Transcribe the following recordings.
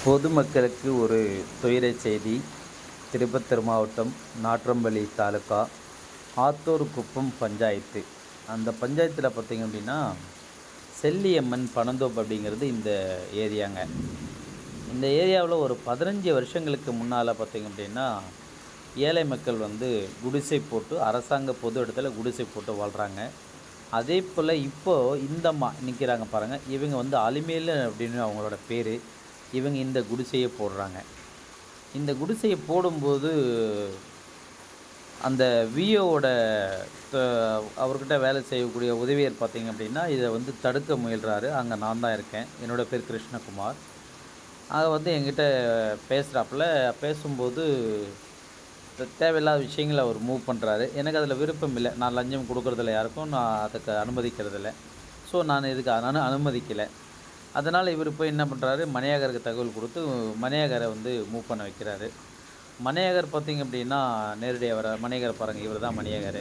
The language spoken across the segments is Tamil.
பொதுமக்களுக்கு ஒரு துயர செய்தி. திருப்பத்தூர் மாவட்டம் நாட்றம்பள்ளி தாலுக்கா ஆத்தூர்குப்பம் பஞ்சாயத்து. அந்த பஞ்சாயத்தில் பார்த்திங்க அப்படின்னா செல்லியம்மன் பனந்தோப்பு அப்படிங்கிறது இந்த ஏரியாங்க. இந்த ஏரியாவில் ஒரு 15 வருஷங்களுக்கு முன்னால் பார்த்திங்க அப்படின்னா ஏழை மக்கள் குடிசை போட்டு அரசாங்க பொது இடத்துல குடிசை போட்டு வாழ்கிறாங்க. அதே போல் இப்போது இந்த நிற்கிறாங்க பாருங்கள், இவங்க அலிமேலு அப்படின்னு அவங்களோட பேர். இவங்க இந்த குடிசையை போடுறாங்க. இந்த குடிசையை போடும்போது அந்த விஓவோட அவர்கிட்ட வேலை செய்யக்கூடிய உதவியர் பார்த்திங்க அப்படின்னா இதை தடுக்க முயல்கிறாரு. அங்கே நான் தான் இருக்கேன். என்னோடய பேர் கிருஷ்ணகுமார். அதை என்கிட்ட பேசுகிறாப்புல. பேசும்போது தேவையில்லாத விஷயங்களை அவர் மூவ் பண்ணுறாரு. எனக்கு அதில் விருப்பம் இல்லை. நான் லஞ்சம் கொடுக்குறதில்ல, யாருக்கும் நான் அதுக்கு அனுமதிக்கிறதில்ல. ஸோ நான் இதுக்கு அனுமதிக்கலை. அதனால் இவர் போய் என்ன பண்ணுறாரு, மணியகருக்கு தகவல் கொடுத்து மணியகரை மூவ் பண்ண வைக்கிறாரு. மணியகர் பார்த்திங்க அப்படின்னா நேரடியாக வர மணியகரை பாருங்கள், இவர் தான் மணியகர்.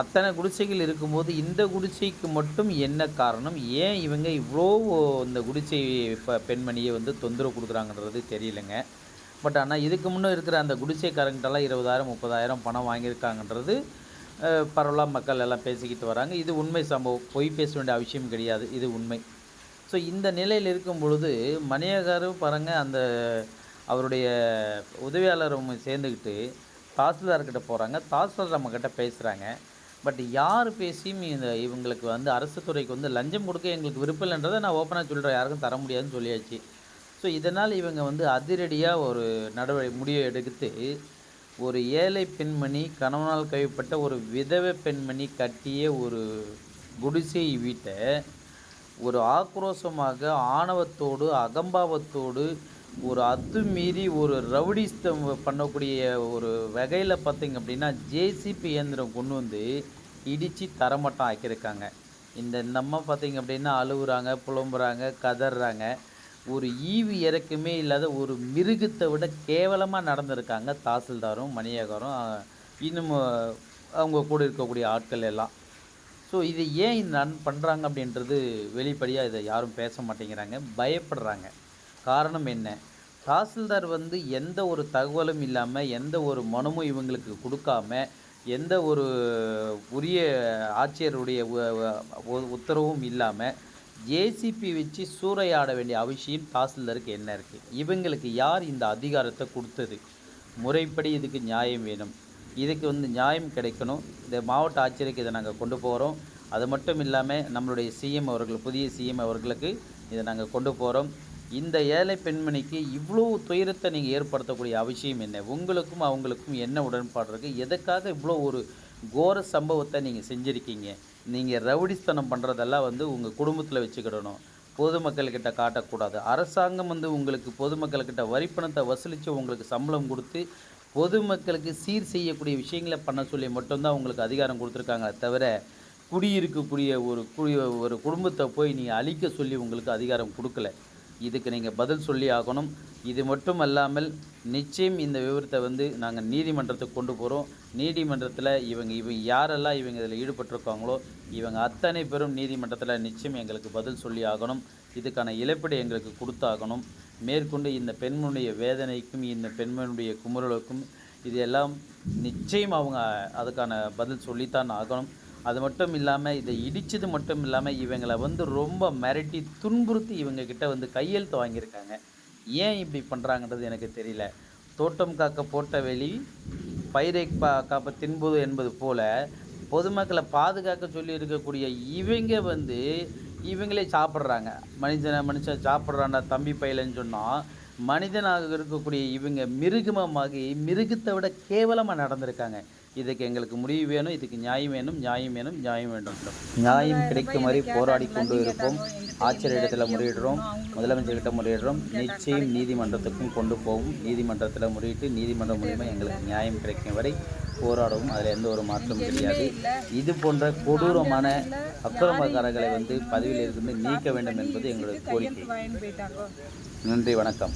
அத்தனை குடிசைகள் இருக்கும்போது இந்த குடிசைக்கு மட்டும் என்ன காரணம், ஏன் இவங்க இவ்வளோ இந்த குடிசை பெண்மணியை தொந்தரவு கொடுக்குறாங்கன்றது தெரியலைங்க. பட் ஆனால் இதுக்கு முன்னே இருக்கிற அந்த குடிசைக்காரங்கிட்டலாம் 20,000 30,000 பணம் வாங்கியிருக்காங்கன்றது பரவலாக மக்கள் எல்லாம் பேசிக்கிட்டு வராங்க. இது உண்மை சம்பவம், பொய் பேச வேண்டிய அவசியம் கிடையாது, இது உண்மை. ஸோ இந்த நிலையில் இருக்கும் பொழுது மணியகரும் பாருங்கள், அந்த அவருடைய உதவியாளரும் சேர்ந்துக்கிட்டு தாசில்தார்கிட்ட போகிறாங்க. தாசில்தார் நம்மக்கிட்ட பேசுகிறாங்க. பட் யார் பேசியும் இவங்களுக்கு அரசு துறைக்கு லஞ்சம் கொடுக்க எங்களுக்கு விருப்பம் இல்லைன்றதை நான் ஓப்பனாக சொல்கிறேன், யாருக்கும் தர முடியாதுன்னு சொல்லியாச்சு. ஸோ இதனால் இவங்க அதிரடியாக ஒரு முடிவை எடுத்து ஒரு ஏழை பெண்மணி, கணவனால் கைவிப்பட்ட ஒரு விதவை பெண்மணி கட்டிய ஒரு குடிசை வீட்டை ஒரு ஆக்ரோஷமாக, ஆணவத்தோடு, அகம்பாவத்தோடு, ஒரு அத்துமீறி ஒரு ரவுடிஸ்தம் பண்ணக்கூடிய ஒரு வகையில் பார்த்திங்க அப்படின்னா ஜேசிபி இயந்திரம் கொண்டு இடித்து தரமட்டம் ஆக்கியிருக்காங்க. இந்த அம்மா பார்த்திங்க அப்படின்னா அழுகுறாங்க, புலம்புறாங்க, கதறாங்க. ஒரு ஈவு இறக்குமே இல்லாத ஒரு மிருகத்தை விட கேவலமாக நடந்திருக்காங்க தாசில்தாரும் மணியகரும் இன்னும் அவங்க கூட இருக்கக்கூடிய ஆட்கள் எல்லாம். ஸோ இது ஏன் இந்த பண்ணுறாங்க அப்படின்றது வெளிப்படையாக இதை யாரும் பேச மாட்டேங்கிறாங்க, பயப்படுறாங்க. காரணம் என்ன, தாசில்தார் எந்த ஒரு தகவலும் இல்லாமல், எந்த ஒரு மனுமும் இவங்களுக்கு கொடுக்காம, எந்த ஒரு உரிய ஆட்சியருடைய உத்தரவும் இல்லாமல் ஜேசிபி வச்சு சூறையாட வேண்டிய அவசியம் தாசில்தாருக்கு என்ன இருக்குது? இவங்களுக்கு யார் இந்த அதிகாரத்தை கொடுத்தது? முறைப்படி இதுக்கு நியாயம் வேணும். இதுக்கு நியாயம் கிடைக்கணும். இந்த மாவட்ட ஆட்சியருக்கு இதை நாங்கள் கொண்டு போகிறோம். அது மட்டும் இல்லாமல் நம்மளுடைய சிஎம் அவர்கள், புதிய சிஎம் அவர்களுக்கு இதை நாங்கள் கொண்டு போகிறோம். இந்த ஏழை பெண்மணிக்கு இவ்வளோ துயரத்தை நீங்கள் ஏற்படுத்தக்கூடிய அவசியம் என்ன? உங்களுக்கும் அவங்களுக்கும் என்ன உடன்பாடு இருக்குது? எதுக்காக இவ்வளோ ஒரு கோர சம்பவத்தை நீங்கள் செஞ்சுருக்கீங்க? நீங்கள் ரவுடிஸ்தனம் பண்ணுறதெல்லாம் உங்கள் குடும்பத்தில் வச்சுக்கிடணும், பொதுமக்கள்கிட்ட காட்டக்கூடாது. அரசாங்கம் உங்களுக்கு பொதுமக்கள்கிட்ட வரிப்பணத்தை வசூலித்து உங்களுக்கு சம்பளம் கொடுத்து பொதுமக்களுக்கு சீர் செய்யக்கூடிய விஷயங்களை பண்ண சொல்லி மட்டும்தான் உங்களுக்கு அதிகாரம் கொடுத்துருக்காங்க. தவிர குடியிருக்கக்கூடிய ஒரு குடும்பத்தை போய் நீங்கள் அழிக்க சொல்லி உங்களுக்கு அதிகாரம் கொடுக்கல. இதுக்கு நீங்கள் பதில் சொல்லி ஆகணும். இது மட்டும் அல்லாமல் நிச்சயம் இந்த விவரத்தை நாங்கள் நீதிமன்றத்துக்கு கொண்டு போகிறோம். நீதிமன்றத்தில் இவங்க யாரெல்லாம் இதில் ஈடுபட்டிருக்காங்களோ இவங்க அத்தனை பேரும் நீதிமன்றத்தில் நிச்சயம் எங்களுக்கு பதில் சொல்லி ஆகணும். இதுக்கான இழப்பீடு எங்களுக்கு கொடுத்தாகணும். மேற்கொண்டு இந்த பெண்மனுடைய வேதனைக்கும் இந்த பெண்மனுடைய குமுறலுக்கும் இது எல்லாம் நிச்சயம் அவங்க அதுக்கான பதில் சொல்லித்தான் ஆகணும். அது மட்டும் இல்லாமல் இதை இடித்தது மட்டும் இல்லாமல் இவங்களை ரொம்ப மிரட்டி துன்புறுத்தி இவங்கக்கிட்ட கையெழுத்து வாங்கியிருக்காங்க. ஏன் இப்படி பண்ணுறாங்கன்றது எனக்கு தெரியல. தோட்டம் காக்க போட்ட வெளி பயிரை காப்ப தின்பது என்பது போல் பொதுமக்களை பாதுகாக்க சொல்லி இருக்கக்கூடிய இவங்க இவங்களே சாப்பிட்றாங்க. மனுஷன் சாப்பிட்றாண்டா தம்பி பயிலன்னு சொன்னால், மனிதனாக இருக்கக்கூடிய இவங்க மிருகமாகி மிருகத்தை விட கேவலமாக நடந்திருக்காங்க. இதுக்கு எங்களுக்கு முடிவு வேணும், இதுக்கு நியாயம் வேணும், நியாயம் வேணும், நியாயம் வேண்டும். நியாயம் கிடைக்கும் வரை போராடி கொண்டு இருப்போம். ஆட்சியரிடத்தில் முறையிடுறோம், முதலமைச்சர்கிட்ட முறையிடுறோம். நிச்சயம் நீதிமன்றத்துக்கும் கொண்டு போகும். நீதிமன்றத்தில் முறையிட்டு நீதிமன்றம் மூலிமா எங்களுக்கு நியாயம் கிடைக்கும் வரை போராடவும், அதில் எந்த ஒரு மாற்றமும் கிடையாது. இது போன்ற கொடூரமான அக்கிரமக்காரர்களை பதவியில் இருந்து நீக்க வேண்டும் என்பது எங்களுடைய கோரிக்கை. நன்றி, வணக்கம்.